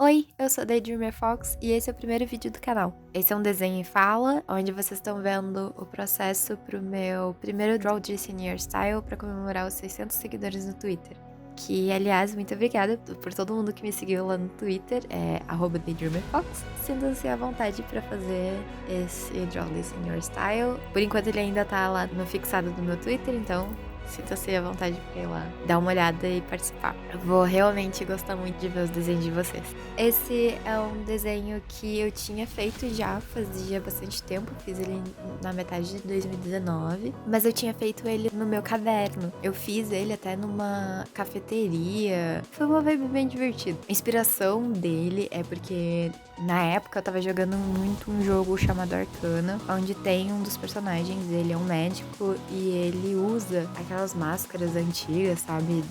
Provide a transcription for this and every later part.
Oi, eu sou a Daydreamer Fox e esse é o primeiro vídeo do canal. Esse é um desenho em fala, onde vocês estão vendo o processo pro meu primeiro Draw This in Your Style para comemorar os 600 seguidores no Twitter. Que, aliás, muito obrigada por todo mundo que me seguiu lá no Twitter, é @DaydreamerFox. Sintam-se à vontade para fazer esse Draw This in Your Style. Por enquanto ele ainda tá lá no fixado do meu Twitter, então sinta-se à vontade pra ir lá dar uma olhada e participar. Eu vou realmente gostar muito de ver os desenhos de vocês. Esse é um desenho que eu tinha feito já fazia bastante tempo, fiz ele na metade de 2019, mas eu tinha feito ele no meu caderno. Eu fiz ele até numa cafeteria. Foi uma vibe bem divertida. A inspiração dele é porque na época eu tava jogando muito um jogo chamado Arcana, onde tem um dos personagens, ele é um médico e ele usa aquelas máscaras antigas, sabe?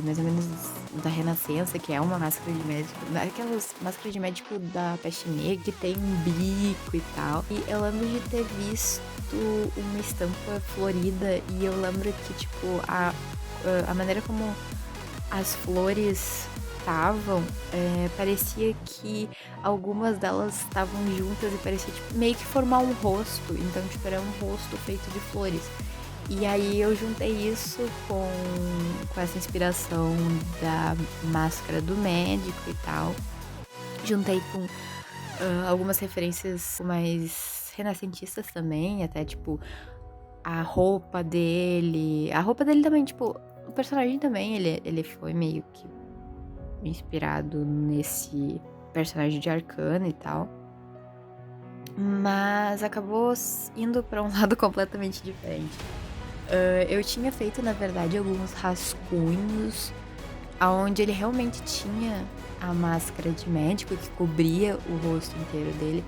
Mais ou menos da Renascença, que é uma máscara de médico. Aquelas máscaras de médico da peste negra, que tem um bico e tal. E eu lembro de ter visto uma estampa florida e eu lembro que, tipo, a maneira como as flores estavam, parecia que algumas delas estavam juntas e parecia tipo, meio que formar um rosto. Então, tipo, era um rosto feito de flores. E aí eu juntei isso com essa inspiração da máscara do médico e tal. Juntei com algumas referências mais renascentistas também, até tipo a roupa dele. A roupa dele também, tipo, o personagem também, ele foi meio que inspirado nesse personagem de Arcana e tal. Mas acabou indo pra um lado completamente diferente. Eu tinha feito, na verdade, alguns rascunhos onde ele realmente tinha a máscara de médico que cobria o rosto inteiro dele,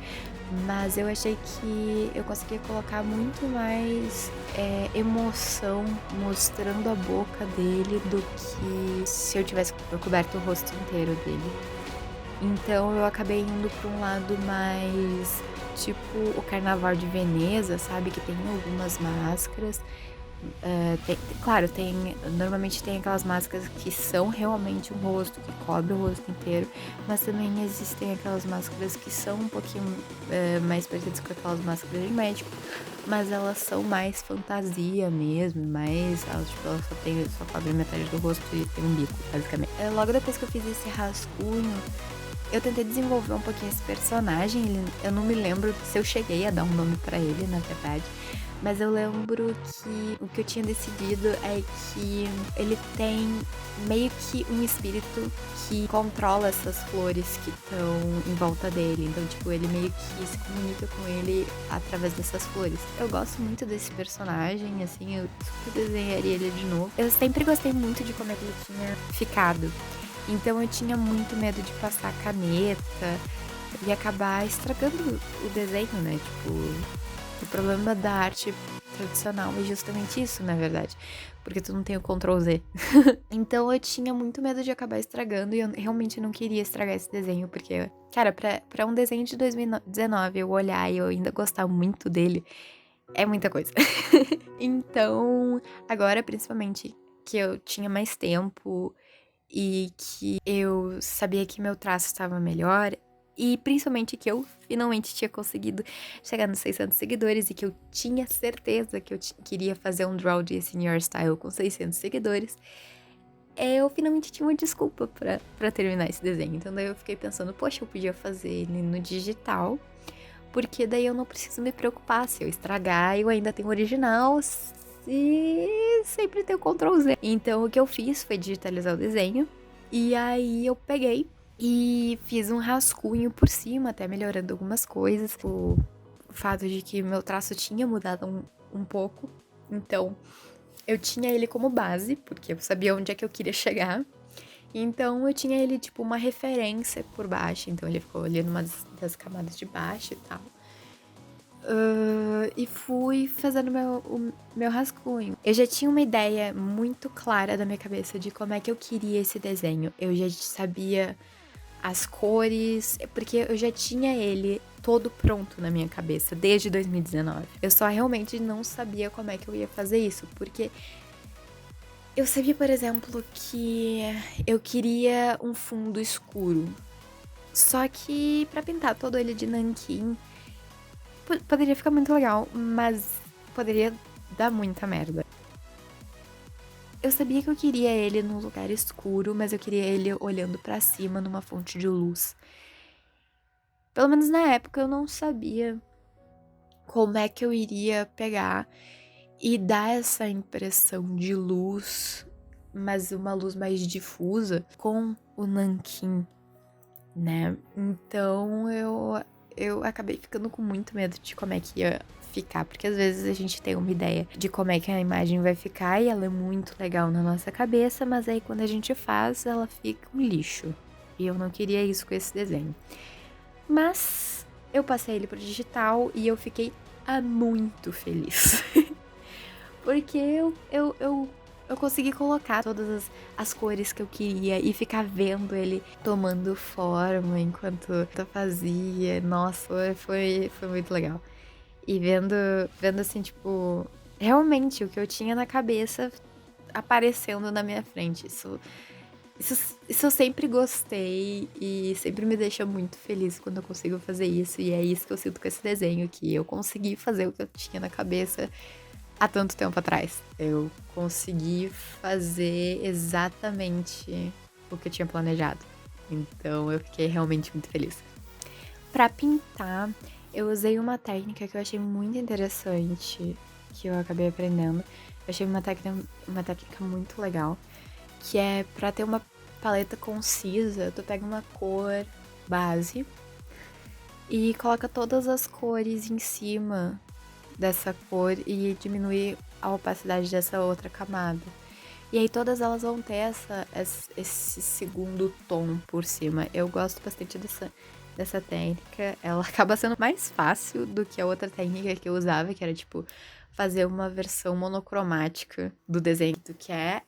mas eu achei que eu conseguia colocar muito mais emoção mostrando a boca dele do que se eu tivesse coberto o rosto inteiro dele. Então eu acabei indo para um lado mais tipo o Carnaval de Veneza, sabe? Que tem algumas máscaras. Claro, normalmente tem aquelas máscaras que são realmente um rosto, que cobre o rosto inteiro, mas também existem aquelas máscaras que são um pouquinho mais parecidas com aquelas máscaras de médico, mas elas são mais fantasia mesmo, elas só cobrem metade do rosto e tem um bico, basicamente. Logo depois que eu fiz esse rascunho, eu tentei desenvolver um pouquinho esse personagem. Eu não me lembro se eu cheguei a dar um nome pra ele, na verdade. Mas eu lembro que o que eu tinha decidido é que ele tem meio que um espírito que controla essas flores que estão em volta dele. Então, tipo, ele meio que se comunica com ele através dessas flores. Eu gosto muito desse personagem, assim, eu super desenharia ele de novo. Eu sempre gostei muito de como ele tinha ficado. Então eu tinha muito medo de passar caneta e acabar estragando o desenho, né? Tipo, o problema da arte tradicional é justamente isso, na verdade. Porque tu não tem o Ctrl Z. Então eu tinha muito medo de acabar estragando e eu realmente não queria estragar esse desenho. Porque, cara, pra um desenho de 2019 eu olhar e eu ainda gostar muito dele, é muita coisa. Então, agora, principalmente, que eu tinha mais tempo e que eu sabia que meu traço estava melhor e principalmente que eu finalmente tinha conseguido chegar nos 600 seguidores e que eu tinha certeza que eu queria fazer um Draw This in Your Style com 600 seguidores, eu finalmente tinha uma desculpa pra terminar esse desenho. Então daí eu fiquei pensando, poxa, eu podia fazer ele no digital, porque daí eu não preciso me preocupar se eu estragar, eu ainda tenho o original, e sempre tem o Ctrl Z. Então o que eu fiz foi digitalizar o desenho. E aí eu peguei e fiz um rascunho por cima, até melhorando algumas coisas. O fato de que meu traço tinha mudado um pouco. Então eu tinha ele como base, porque eu sabia onde é que eu queria chegar. Então eu tinha ele tipo uma referência por baixo. Então ele ficou ali numa das camadas de baixo e tal. E fui fazendo o meu rascunho. Eu já tinha uma ideia muito clara da minha cabeça de como é que eu queria esse desenho. Eu já sabia as cores, porque eu já tinha ele todo pronto na minha cabeça desde 2019. Eu só realmente não sabia como é que eu ia fazer isso, porque eu sabia, por exemplo, que eu queria um fundo escuro. Só que pra pintar todo ele de nanquim, poderia ficar muito legal, mas poderia dar muita merda. Eu sabia que eu queria ele num lugar escuro, mas eu queria ele olhando pra cima numa fonte de luz. Pelo menos na época eu não sabia como é que eu iria pegar e dar essa impressão de luz, mas uma luz mais difusa com o nanquim, né? Então eu acabei ficando com muito medo de como é que ia ficar, porque às vezes a gente tem uma ideia de como é que a imagem vai ficar e ela é muito legal na nossa cabeça, mas aí quando a gente faz, ela fica um lixo. E eu não queria isso com esse desenho. Mas eu passei ele pro digital e eu fiquei muito feliz. Porque eu consegui colocar todas as cores que eu queria e ficar vendo ele tomando forma enquanto eu fazia. Nossa, foi muito legal. E vendo assim, tipo, realmente o que eu tinha na cabeça aparecendo na minha frente. Isso eu sempre gostei e sempre me deixa muito feliz quando eu consigo fazer isso. E é isso que eu sinto com esse desenho, que eu consegui fazer o que eu tinha na cabeça há tanto tempo atrás. Eu consegui fazer exatamente o que eu tinha planejado. Então eu fiquei realmente muito feliz. Pra pintar, eu usei uma técnica que eu achei muito interessante, que eu acabei aprendendo. Eu achei uma técnica muito legal, que é pra ter uma paleta concisa, tu pega uma cor base e coloca todas as cores em cima dessa cor e diminui a opacidade dessa outra camada. E aí todas elas vão ter esse segundo tom por cima. Eu gosto bastante dessa técnica. Ela acaba sendo mais fácil do que a outra técnica que eu usava, que era tipo fazer uma versão monocromática do desenho que tu quer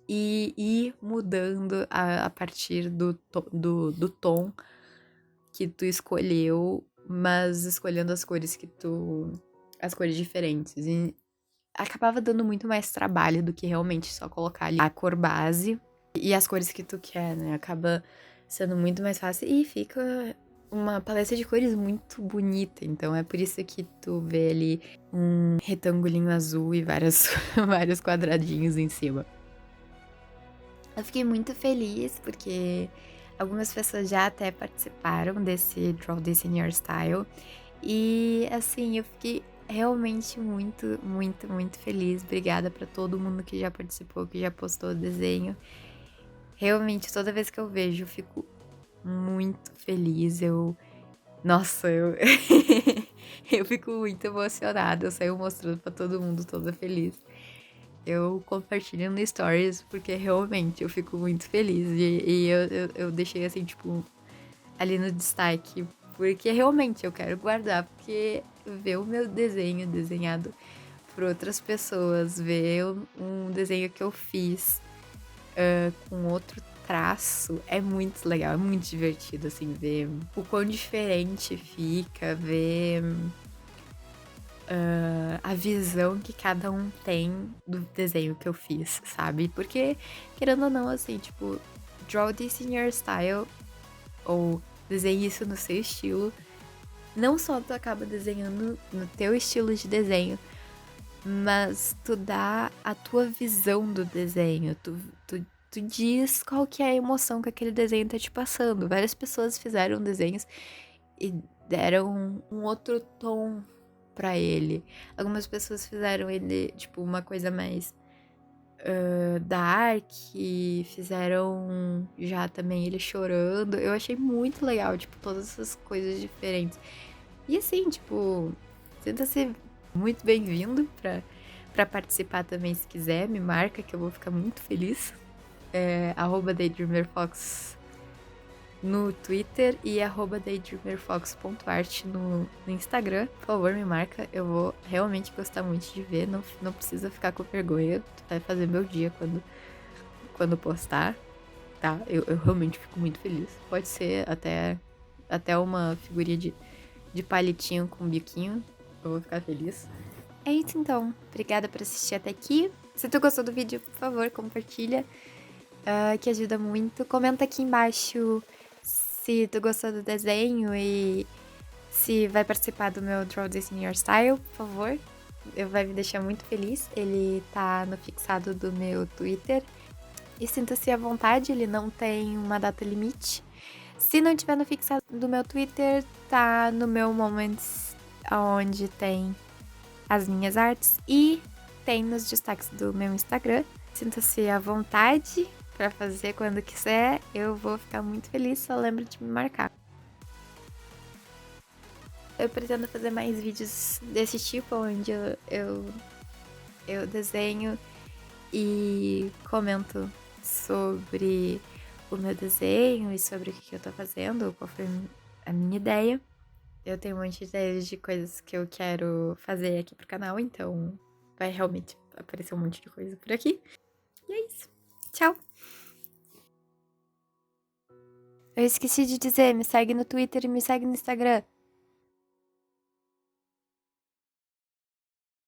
e ir mudando a partir do tom que tu escolheu, mas escolhendo as cores as cores diferentes. E acabava dando muito mais trabalho do que realmente só colocar ali a cor base e as cores que tu quer, né? Acaba sendo muito mais fácil e fica uma paleta de cores muito bonita. Então é por isso que tu vê ali um retangulinho azul e vários quadradinhos em cima. Eu fiquei muito feliz porque algumas pessoas já até participaram desse Draw This in Your Style. E assim, eu fiquei realmente muito, muito, muito feliz. Obrigada pra todo mundo que já participou, que já postou o desenho. Realmente, toda vez que eu vejo, eu fico muito feliz. Nossa, eu fico muito emocionada. Eu saio mostrando pra todo mundo, toda feliz. Eu compartilho no Stories porque realmente eu fico muito feliz. E eu deixei assim, tipo, ali no destaque. Porque realmente eu quero guardar. Porque ver o meu desenho desenhado por outras pessoas, ver um desenho que eu fiz com outro traço é muito legal, é muito divertido, assim, ver o quão diferente fica, ver a visão que cada um tem do desenho que eu fiz, sabe? Porque, querendo ou não, assim, tipo, draw this in your style, ou desenhe isso no seu estilo, não só tu acaba desenhando no teu estilo de desenho, mas tu dá a tua visão do desenho, tu diz qual que é a emoção que aquele desenho tá te passando. Várias pessoas fizeram desenhos e deram um outro tom pra ele. Algumas pessoas fizeram ele, tipo, uma coisa mais dark, fizeram já também ele chorando. Eu achei muito legal, tipo, todas essas coisas diferentes. E assim, tipo, sinta-se muito bem-vindo pra participar também se quiser. Me marca que eu vou ficar muito feliz. @daydreamerfox no Twitter e @daydreamerfox.art no Instagram. Por favor, me marca. Eu vou realmente gostar muito de ver. Não precisa ficar com vergonha. Tu vai fazer meu dia quando postar, tá? Eu realmente fico muito feliz. Pode ser até uma figurinha de palitinho com biquinho. Eu vou ficar feliz. É isso então. Obrigada por assistir até aqui. Se tu gostou do vídeo, por favor, compartilha. Que ajuda muito. Comenta aqui embaixo se tu gostou do desenho e se vai participar do meu Draw This in Your Style, por favor. Vai me deixar muito feliz. Ele tá no fixado do meu Twitter. E sinta-se à vontade, ele não tem uma data limite. Se não tiver no fixado do meu Twitter, tá no meu Moments, onde tem as minhas artes. E tem nos destaques do meu Instagram. Sinta-se à vontade para fazer quando quiser. Eu vou ficar muito feliz, só lembra de me marcar. Eu pretendo fazer mais vídeos desse tipo, onde eu desenho e comento sobre o meu desenho e sobre o que eu tô fazendo, qual foi a minha ideia. Eu tenho um monte de ideias de coisas que eu quero fazer aqui pro canal, então vai realmente aparecer um monte de coisa por aqui. E é isso. Tchau! Eu esqueci de dizer, me segue no Twitter e me segue no Instagram.